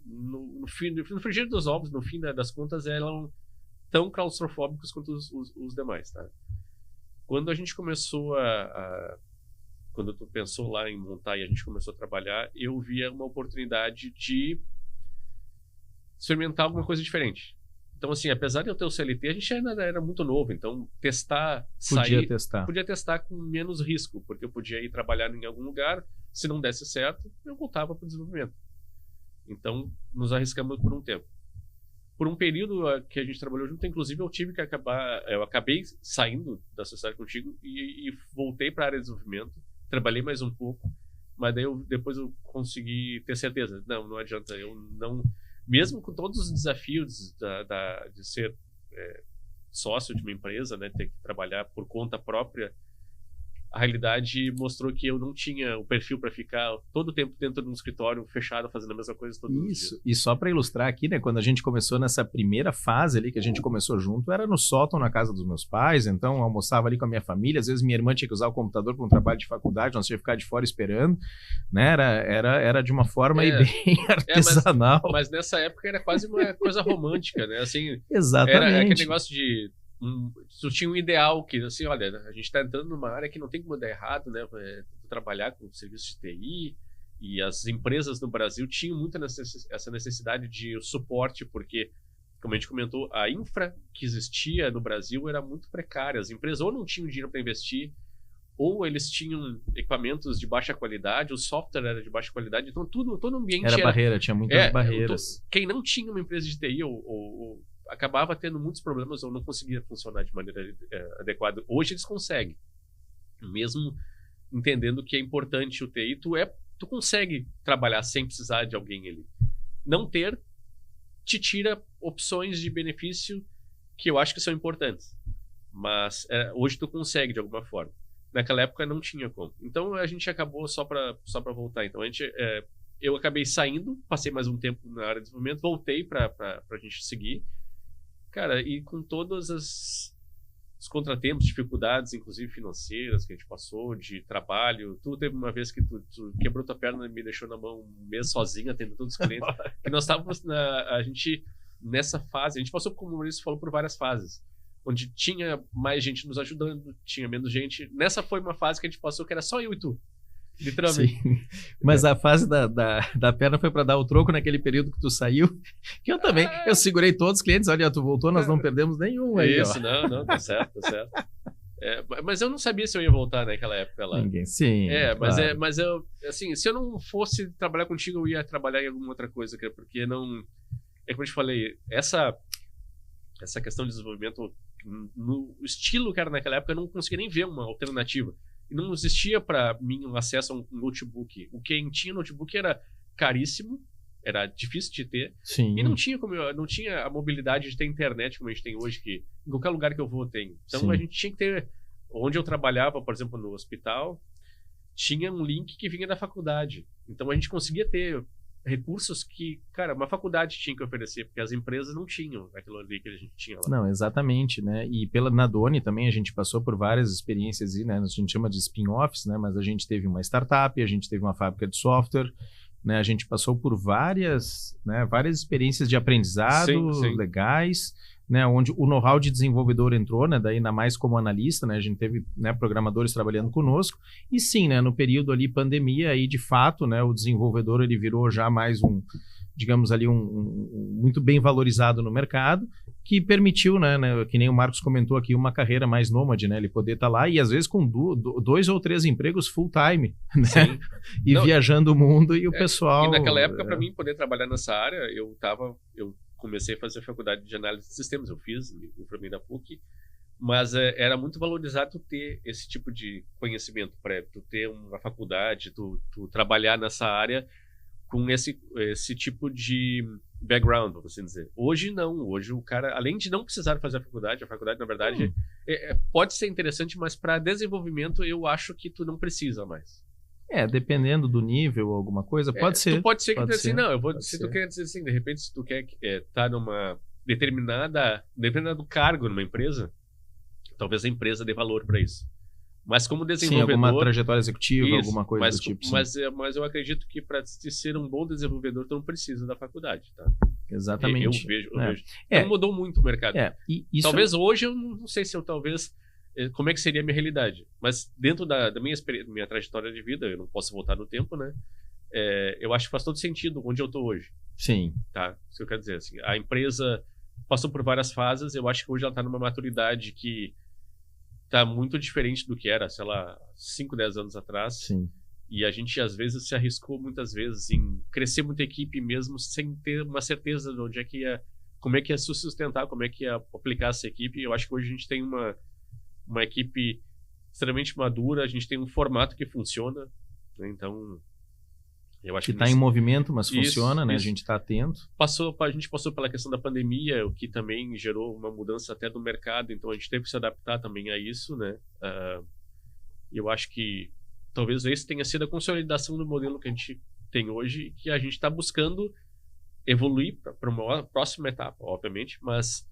no frigir dos ovos, no fim das contas, eram tão claustrofóbicos quanto os demais, tá? Quando a gente começou quando tu pensou lá em montar e a gente começou a trabalhar, eu via uma oportunidade de experimentar alguma coisa diferente. Então, assim, apesar de eu ter o CLT, a gente ainda era muito novo, então podia testar com menos risco, porque eu podia ir trabalhar em algum lugar, se não desse certo, eu voltava para o desenvolvimento. Então, nos arriscamos por um tempo. Por um período que a gente trabalhou junto, inclusive eu acabei saindo da sociedade contigo e voltei para a área de desenvolvimento, trabalhei mais um pouco, mas daí depois eu consegui ter certeza, não adianta, eu não... Mesmo com todos os desafios de ser sócio de uma empresa, né, ter que trabalhar por conta própria, a realidade mostrou que eu não tinha o perfil para ficar todo o tempo dentro de um escritório fechado fazendo a mesma coisa todos os dias. E só para ilustrar aqui, né, quando a gente começou nessa primeira fase ali que a gente começou junto, era no sótão na casa dos meus pais, então almoçava ali com a minha família, às vezes minha irmã tinha que usar o computador para um trabalho de faculdade, nós tínhamos que ficar de fora esperando, né, era de uma forma aí bem artesanal. Mas nessa época era quase uma coisa romântica, né, assim, exatamente. Era aquele negócio de tu tinha um ideal que, assim, olha, a gente está entrando numa área que não tem como dar errado, né? Trabalhar com serviços de TI, e as empresas no Brasil tinham muito essa necessidade de suporte, porque, como a gente comentou, a infra que existia no Brasil era muito precária. As empresas ou não tinham dinheiro para investir, ou eles tinham equipamentos de baixa qualidade, o software era de baixa qualidade, então todo o ambiente era barreira, tinha muitas barreiras. Quem não tinha uma empresa de TI ou acabava tendo muitos problemas ou não conseguia funcionar de maneira adequada. Hoje eles conseguem, mesmo entendendo que é importante o TI, tu consegue trabalhar sem precisar de alguém ali. Não ter te tira opções de benefício que eu acho que são importantes, mas hoje tu consegue de alguma forma. Naquela época não tinha como. Então a gente acabou só para voltar. Então eu acabei saindo, passei mais um tempo na área de desenvolvimento, voltei para a gente seguir. Cara, e com todos os contratempos, dificuldades, inclusive financeiras, que a gente passou, de trabalho. Tu teve uma vez que tu quebrou tua perna e me deixou na mão um mês sozinho, atendendo todos os clientes. E nós estávamos, nessa fase, a gente passou, como o Maurício falou, por várias fases. Onde tinha mais gente nos ajudando, tinha menos gente. Nessa foi uma fase que a gente passou que era só eu e tu. Literalmente. Sim. Mas a fase da perna foi para dar o troco naquele período que tu saiu. Que eu também. Eu segurei todos os clientes. Olha, tu voltou, nós não perdemos nenhum aí. Isso, não, tá certo. Mas eu não sabia se eu ia voltar naquela época lá. Ninguém, sim. Claro. Mas eu, assim, se eu não fosse trabalhar contigo, eu ia trabalhar em alguma outra coisa, porque não. É como eu te falei, essa questão de desenvolvimento, no estilo que era naquela época, eu não conseguia nem ver uma alternativa. E não existia para mim um acesso a um notebook. O que tinha notebook era caríssimo, era difícil de ter. Sim. E não tinha a mobilidade de ter internet como a gente tem hoje, que em qualquer lugar que eu vou tem. Então sim, a gente tinha que ter... Onde eu trabalhava, por exemplo, no hospital, tinha um link que vinha da faculdade. Então a gente conseguia ter recursos que, cara, uma faculdade tinha que oferecer, porque as empresas não tinham aquilo ali que a gente tinha lá. Não, exatamente, né? E na Doni também a gente passou por várias experiências, né? A gente chama de spin-offs, né? Mas a gente teve uma startup, a gente teve uma fábrica de software, né? A gente passou por várias experiências de aprendizado legais, né, onde o know-how de desenvolvedor entrou, né, daí ainda mais como analista, né, a gente teve, né, programadores trabalhando conosco, e sim, né, no período ali pandemia, aí de fato, né, o desenvolvedor ele virou já mais digamos ali, muito bem valorizado no mercado, que permitiu, né, que nem o Marcos comentou aqui, uma carreira mais nômade, né, ele poder estar lá e às vezes com 2 ou 3 empregos full time, né, e viajando o mundo e o pessoal... E naquela época, para mim, poder trabalhar nessa área, eu comecei a fazer faculdade de análise de sistemas, eu fiz, me formei na PUC, mas era muito valorizado tu ter esse tipo de conhecimento prévio, tu ter uma faculdade, tu trabalhar nessa área com esse tipo de background, vamos assim dizer. Hoje não, hoje o cara, além de não precisar fazer a faculdade na verdade pode ser interessante, mas para desenvolvimento eu acho que tu não precisa mais. Dependendo do nível ou alguma coisa, pode ser. Tu pode ser que assim, não, se tu quer dizer assim, de repente, se tu quer estar numa determinado cargo numa empresa, talvez a empresa dê valor para isso. Mas como Sim, desenvolvedor... alguma trajetória executiva, isso, alguma coisa do tipo. Mas eu acredito que para ser um bom desenvolvedor, tu não precisa da faculdade, tá? Exatamente. Eu vejo. É. Mudou muito o mercado. E isso talvez hoje, eu não sei se eu como é que seria a minha realidade. Mas dentro da minha trajetória de vida, eu não posso voltar no tempo, né? Eu acho que faz todo sentido onde eu tô hoje. Sim. Tá? Isso que eu quero dizer. Assim, a empresa passou por várias fases. Eu acho que hoje ela tá numa maturidade que tá muito diferente do que era, sei lá, 5, 10 anos atrás. Sim. E a gente, às vezes, se arriscou muitas vezes em crescer muita equipe mesmo sem ter uma certeza de onde é que como é que ia se sustentar, como é que ia aplicar essa equipe. Eu acho que hoje a gente tem uma equipe extremamente madura, a gente tem um formato que funciona, né? Então, eu acho que está em movimento, mas funciona, né? Isso. A gente está atento. A gente passou pela questão da pandemia, o que também gerou uma mudança até do mercado, então a gente teve que se adaptar também a isso, né? Eu acho que talvez esse tenha sido a consolidação do modelo que a gente tem hoje, que a gente está buscando evoluir para uma próxima etapa, obviamente, mas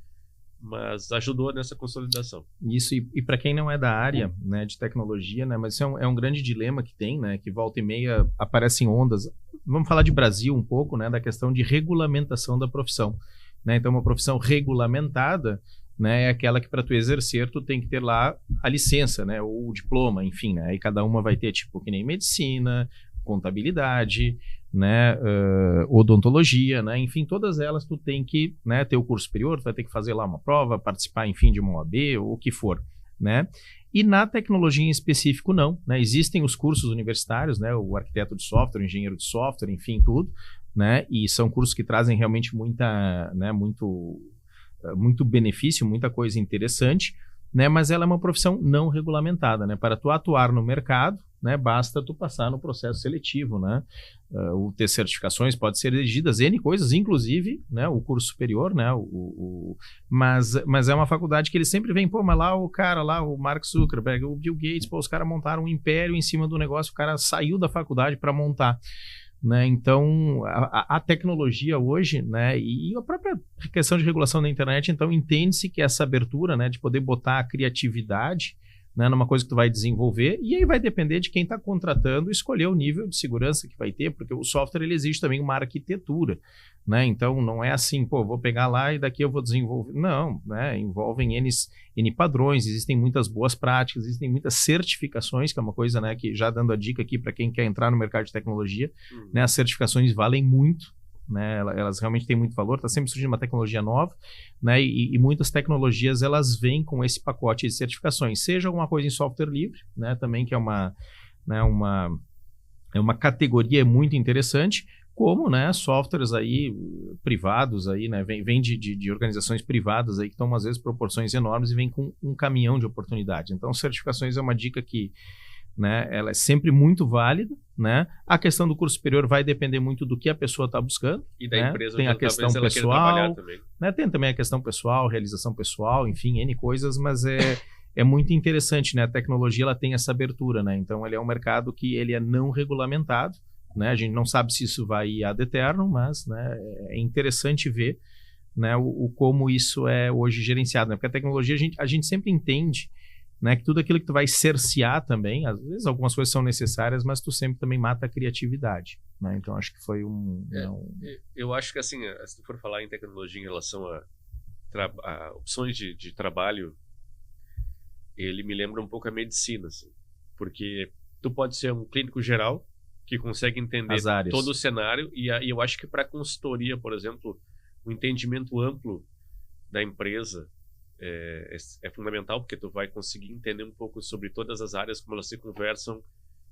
ajudou nessa consolidação. Isso, e para quem não é da área, né, de tecnologia, né, mas isso é um grande dilema que tem, né, que volta e meia aparecem ondas. Vamos falar de Brasil um pouco, né, da questão de regulamentação da profissão, né? Então, uma profissão regulamentada, né, é aquela que para tu exercer tu tem que ter lá a licença, né, ou o diploma, enfim, né? Aí cada uma vai ter tipo que nem medicina, contabilidade, né, odontologia, né, enfim, todas elas tu tem que, né, ter o curso superior, tu vai ter que fazer lá uma prova, participar, enfim, de uma OAB ou o que for, né? E na tecnologia em específico não, né? Existem os cursos universitários, né, o arquiteto de software, o engenheiro de software, enfim, tudo, né? E são cursos que trazem realmente muito benefício, muita coisa interessante, né? Mas ela é uma profissão não regulamentada, né? Para tu atuar no mercado, né, basta tu passar no processo seletivo, né? Ou ter certificações, pode ser exigidas N coisas, inclusive, né, o curso superior, né? Mas é uma faculdade que eles sempre vêm, pô, mas lá o cara, lá o Mark Zuckerberg, o Bill Gates, pô, os caras montaram um império em cima do negócio, o cara saiu da faculdade para montar. Né? Então, a tecnologia hoje, né, e a própria questão de regulação da internet, então entende-se que essa abertura, né, de poder botar a criatividade, né, numa coisa que tu vai desenvolver, e aí vai depender de quem está contratando escolher o nível de segurança que vai ter, porque o software ele exige também uma arquitetura, né? Então não é assim, pô, vou pegar lá e daqui eu vou desenvolver. Não, né? Envolvem N padrões, existem muitas boas práticas, existem muitas certificações, que é uma coisa, né, que já dando a dica aqui para quem quer entrar no mercado de tecnologia, né, as certificações valem muito, né, elas realmente têm muito valor, está sempre surgindo uma tecnologia nova, né, e muitas tecnologias elas vêm com esse pacote de certificações, seja alguma coisa em software livre, né, também que é uma categoria muito interessante, como, né, softwares aí privados aí, né, vem de organizações privadas aí que tomam às vezes proporções enormes e vem com um caminhão de oportunidades. Então, certificações é uma dica que, né, ela é sempre muito válida, né? A questão do curso superior vai depender muito do que a pessoa está buscando. E da empresa, tem a questão pessoal, né? Tem também a questão pessoal, realização pessoal, enfim, N coisas, mas é muito interessante, né? A tecnologia ela tem essa abertura, né? Então ele é um mercado que ele é não regulamentado, né? A gente não sabe se isso vai ir ad eternum, mas, né, é interessante ver, né, o como isso é hoje gerenciado, né? Porque a tecnologia a gente sempre entende, né, que tudo aquilo que tu vai cercear também, às vezes algumas coisas são necessárias, mas tu sempre também mata a criatividade, né? Então acho que foi eu acho que assim, se tu for falar em tecnologia em relação a opções de trabalho, ele me lembra um pouco a medicina, assim, porque tu pode ser um clínico geral que consegue entender todo o cenário e eu acho que para consultoria, por exemplo, o entendimento amplo da empresa é fundamental, porque tu vai conseguir entender um pouco sobre todas as áreas, como elas se conversam,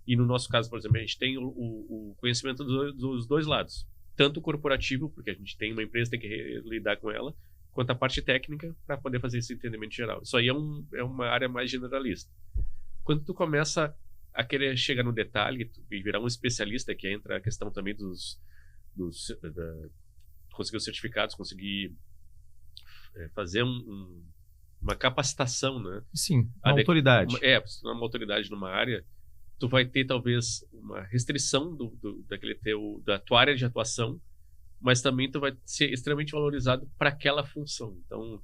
e no nosso caso, por exemplo, a gente tem o conhecimento dos dois lados, tanto o corporativo, porque a gente tem uma empresa, tem que lidar com ela, quanto a parte técnica para poder fazer esse entendimento geral. Isso aí é uma área mais generalista. Quando tu começa a querer chegar no detalhe e virar um especialista, que entra a questão também conseguir os certificados, conseguir fazer uma capacitação, né? Sim, uma autoridade. Se tu é uma autoridade numa área, tu vai ter talvez uma restrição da tua área de atuação, mas também tu vai ser extremamente valorizado para aquela função. Então,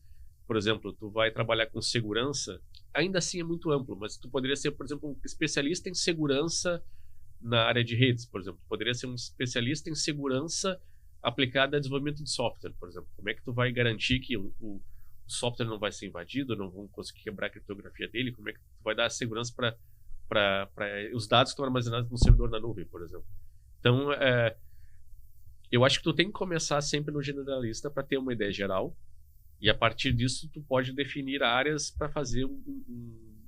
por exemplo, tu vai trabalhar com segurança, ainda assim é muito amplo, mas tu poderia ser, por exemplo, um especialista em segurança na área de redes, por exemplo. Poderia ser um especialista em segurança aplicada a desenvolvimento de software, por exemplo. Como é que tu vai garantir que o software não vai ser invadido, não vão conseguir quebrar a criptografia dele? Como é que tu vai dar segurança para os dados que estão armazenados no servidor na nuvem, por exemplo? Então, eu acho que tu tem que começar sempre no generalista para ter uma ideia geral, e a partir disso tu pode definir áreas para fazer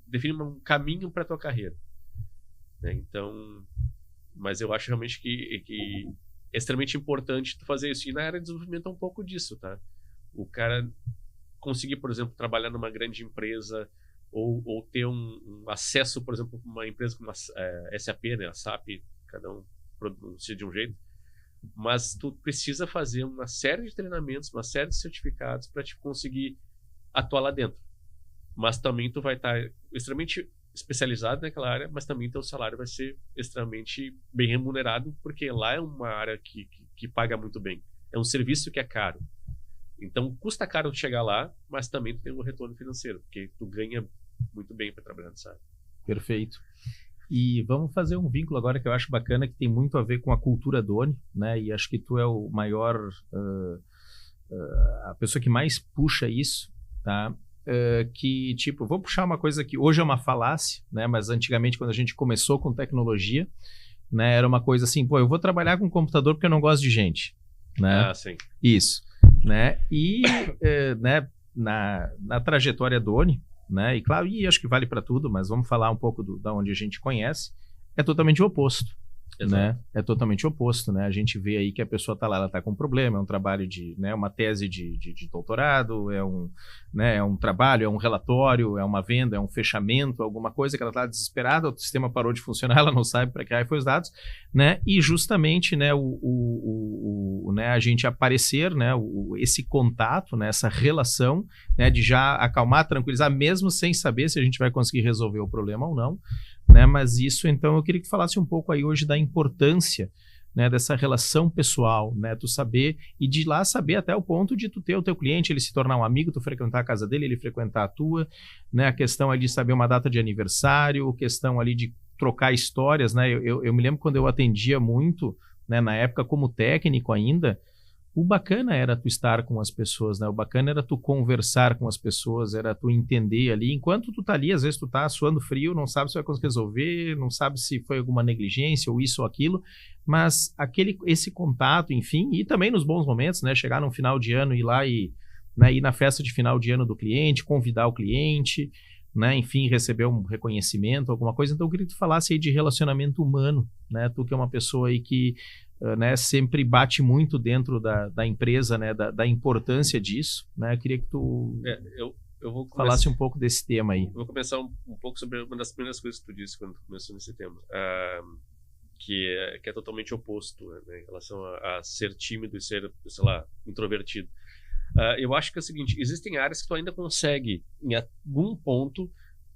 definir um caminho para tua carreira, né? Então, mas eu acho realmente que é extremamente importante tu fazer isso. E na área de desenvolvimento é um pouco disso, tá? O cara conseguir, por exemplo, trabalhar numa grande empresa ou ter um acesso, por exemplo, a uma empresa como a SAP, né? A SAP, cada um pronuncia de um jeito, mas tu precisa fazer uma série de treinamentos, uma série de certificados para te conseguir atuar lá dentro. Mas também tu vai estar extremamente especializado naquela área, mas também teu salário vai ser extremamente bem remunerado, porque lá é uma área que paga muito bem. É um serviço que é caro. Então custa caro chegar lá, mas também tu tem um retorno financeiro, porque tu ganha muito bem para trabalhar nessa área. Perfeito. E vamos fazer um vínculo agora que eu acho bacana, que tem muito a ver com a cultura Doni, né? E acho que tu é o maior, a pessoa que mais puxa isso, tá? Que, tipo, vou puxar uma coisa que hoje é uma falácia, né? Mas antigamente, quando a gente começou com tecnologia, né? Era uma coisa assim, pô, eu vou trabalhar com computador porque eu não gosto de gente, né? Ah, sim. Isso, né? E, né? Na trajetória Doni, né? E claro, e acho que vale para tudo, mas vamos falar um pouco da onde a gente conhece, é totalmente o oposto. Né? É totalmente oposto, né? A gente vê aí que a pessoa está lá, ela está com um problema, é um trabalho de, né, uma tese de doutorado, né, é um trabalho, é um relatório, é uma venda, é um fechamento, alguma coisa que ela está desesperada, o sistema parou de funcionar, ela não sabe para que raio foi os dados, né? E justamente, né, né, a gente aparecer, né, esse contato, né, essa relação, né, de já acalmar, tranquilizar, mesmo sem saber se a gente vai conseguir resolver o problema ou não, né? Mas isso, então, eu queria que tu falasse um pouco aí hoje da importância, né, dessa relação pessoal, né? Tu saber, e de lá saber até o ponto de tu ter o teu cliente, ele se tornar um amigo, tu frequentar a casa dele, ele frequentar a tua, né? A questão ali de saber uma data de aniversário, a questão ali de trocar histórias, né? Eu me lembro quando eu atendia muito, né, na época como técnico ainda, o bacana era tu estar com as pessoas, né? O bacana era tu conversar com as pessoas, era tu entender ali. Enquanto tu tá ali, às vezes tu tá suando frio, não sabe se vai conseguir resolver, não sabe se foi alguma negligência ou isso ou aquilo, mas esse contato, enfim, e também nos bons momentos, né? Chegar no final de ano, ir lá e, né, ir na festa de final de ano do cliente, convidar o cliente, né? Enfim, receber um reconhecimento, alguma coisa. Então eu queria que tu falasse aí de relacionamento humano, né? Tu que é uma pessoa aí que né, sempre bate muito dentro da empresa, né, da importância disso, né? Eu queria que tu eu vou falasse um pouco desse tema aí. Eu vou começar um pouco sobre uma das primeiras coisas que tu disse quando tu começou nesse tema, que é totalmente oposto, né, em relação a ser tímido e ser, sei lá, introvertido. Eu acho que é o seguinte, existem áreas que tu ainda consegue, em algum ponto,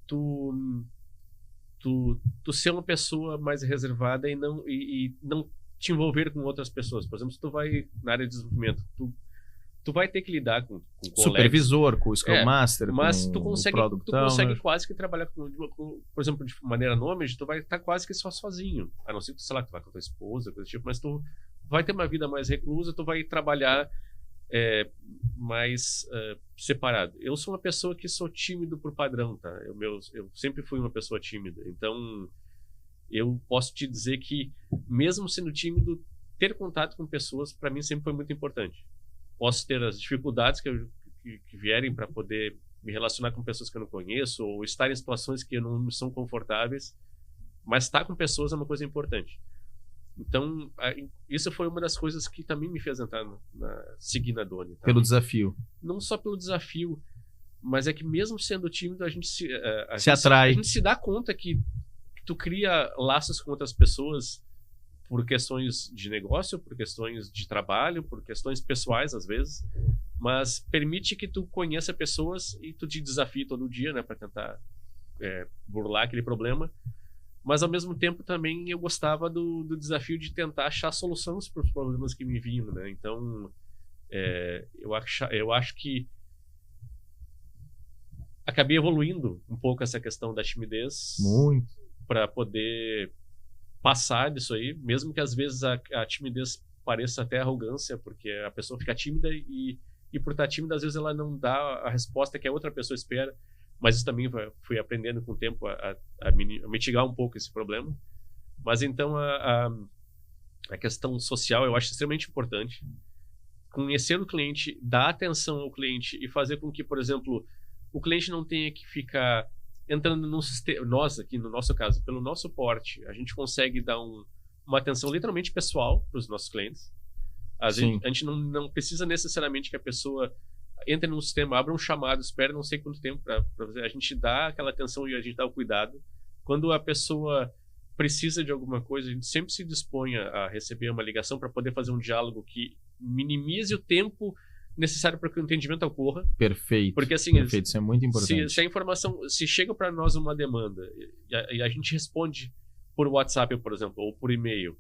tu ser uma pessoa mais reservada e não te envolver com outras pessoas. Por exemplo, se tu vai na área de desenvolvimento, tu vai ter que lidar com supervisor, com o Scrum Master, mas com tu consegue quase que trabalhar por exemplo, de maneira nômade, tu vai estar quase que só sozinho. A não ser que, sei lá, tu vai com a tua esposa, coisa do tipo, mas tu vai ter uma vida mais reclusa, tu vai trabalhar mais separado. Eu sou uma pessoa que sou tímido por padrão, tá? Eu sempre fui uma pessoa tímida, então eu posso te dizer que, mesmo sendo tímido, ter contato com pessoas, para mim, sempre foi muito importante. Posso ter as dificuldades que vierem para poder me relacionar com pessoas que eu não conheço, ou estar em situações que não me são confortáveis, mas estar com pessoas é uma coisa importante. Então, isso foi uma das coisas que também me fez entrar seguir na Doni. Tá? Pelo desafio. Não só pelo desafio, mas é que mesmo sendo tímido, a gente atrai. A gente se dá conta que tu cria laços com outras pessoas por questões de negócio, por questões de trabalho, por questões pessoais, às vezes, mas permite que tu conheça pessoas e tu te desafie todo dia, né, para tentar burlar aquele problema. Mas, ao mesmo tempo, também eu gostava do desafio de tentar achar soluções para os problemas que me vinham, né? Então, eu acho que acabei evoluindo um pouco essa questão da timidez. Muito. Para poder passar disso aí, mesmo que às vezes a timidez pareça até arrogância, porque a pessoa fica tímida e por estar tímida, às vezes ela não dá a resposta que a outra pessoa espera, mas isso também fui aprendendo com o tempo a mitigar um pouco esse problema. Mas então a questão social eu acho extremamente importante. Conhecer o cliente, dar atenção ao cliente e fazer com que, por exemplo, o cliente não tenha que ficar entrando num sistema. Nós, aqui no nosso caso, pelo nosso porte, a gente consegue dar uma atenção literalmente pessoal para os nossos clientes. A gente não precisa necessariamente que a pessoa entre num sistema, abra um chamado, espere não sei quanto tempo para a gente dar aquela atenção e a gente dá o cuidado. Quando a pessoa precisa de alguma coisa, a gente sempre se dispõe a receber uma ligação para poder fazer um diálogo que minimize o tempo necessário para que o entendimento ocorra. Perfeito. Porque assim, perfeito, isso é muito importante. Se a informação, se chega para nós uma demanda e a gente responde por WhatsApp, por exemplo, ou por e-mail,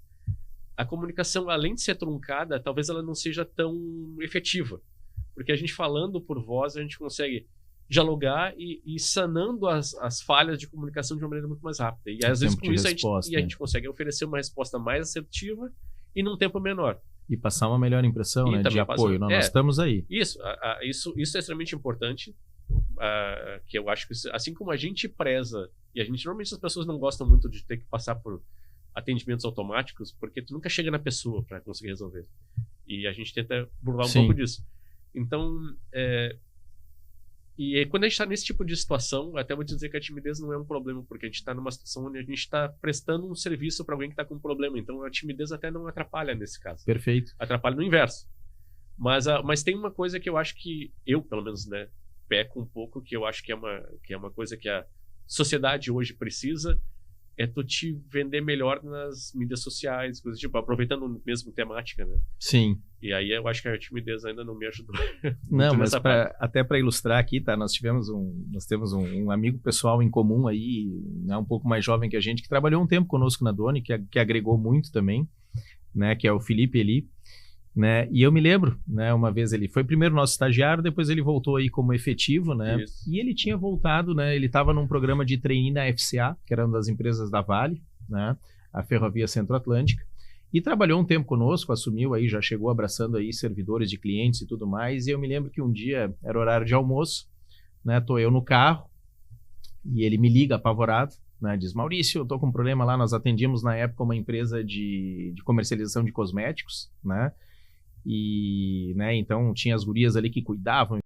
a comunicação, além de ser truncada, talvez ela não seja tão efetiva. Porque a gente falando por voz, a gente consegue dialogar e sanando as falhas de comunicação de uma maneira muito mais rápida. E às vezes com isso a gente consegue oferecer uma resposta mais assertiva e num tempo menor. E passar uma melhor impressão, né, de apoio. Nós estamos aí. Isso é extremamente importante, que eu acho que assim como a gente preza, e normalmente as pessoas não gostam muito de ter que passar por atendimentos automáticos, porque tu nunca chega na pessoa para conseguir resolver. E a gente tenta burlar um pouco disso. Então, e quando a gente está nesse tipo de situação, até vou dizer que a timidez não é um problema, porque a gente está numa situação onde a gente está prestando um serviço para alguém que está com um problema. Então, a timidez até não atrapalha nesse caso. Perfeito. Atrapalha no inverso. Mas tem uma coisa que eu acho que eu, pelo menos, né, peco um pouco, que eu acho que é uma coisa que a sociedade hoje precisa, é tu te vender melhor nas mídias sociais, coisas tipo, aproveitando a mesma temática, né? Sim. E aí eu acho que a timidez ainda não me ajudou. Não, mas até para ilustrar aqui, tá? Nós temos um amigo pessoal em comum aí, né, um pouco mais jovem que a gente, que trabalhou um tempo conosco na Doni, que agregou muito também, né? Que é o Felipe Eli. Né? E eu me lembro, né, uma vez ele foi primeiro nosso estagiário, depois ele voltou aí como efetivo, né? Isso. E ele tinha voltado, né? Ele estava num programa de trainee na FCA, que era uma das empresas da Vale, né? A Ferrovia Centro-Atlântica, e trabalhou um tempo conosco, assumiu aí, já chegou abraçando aí servidores de clientes e tudo mais. E eu me lembro que um dia era horário de almoço, né? Tô eu no carro e ele me liga apavorado, né? Diz: Maurício, eu tô com um problema lá. Nós atendíamos na época uma empresa de comercialização de cosméticos, né? E, né, então tinha as gurias ali que cuidavam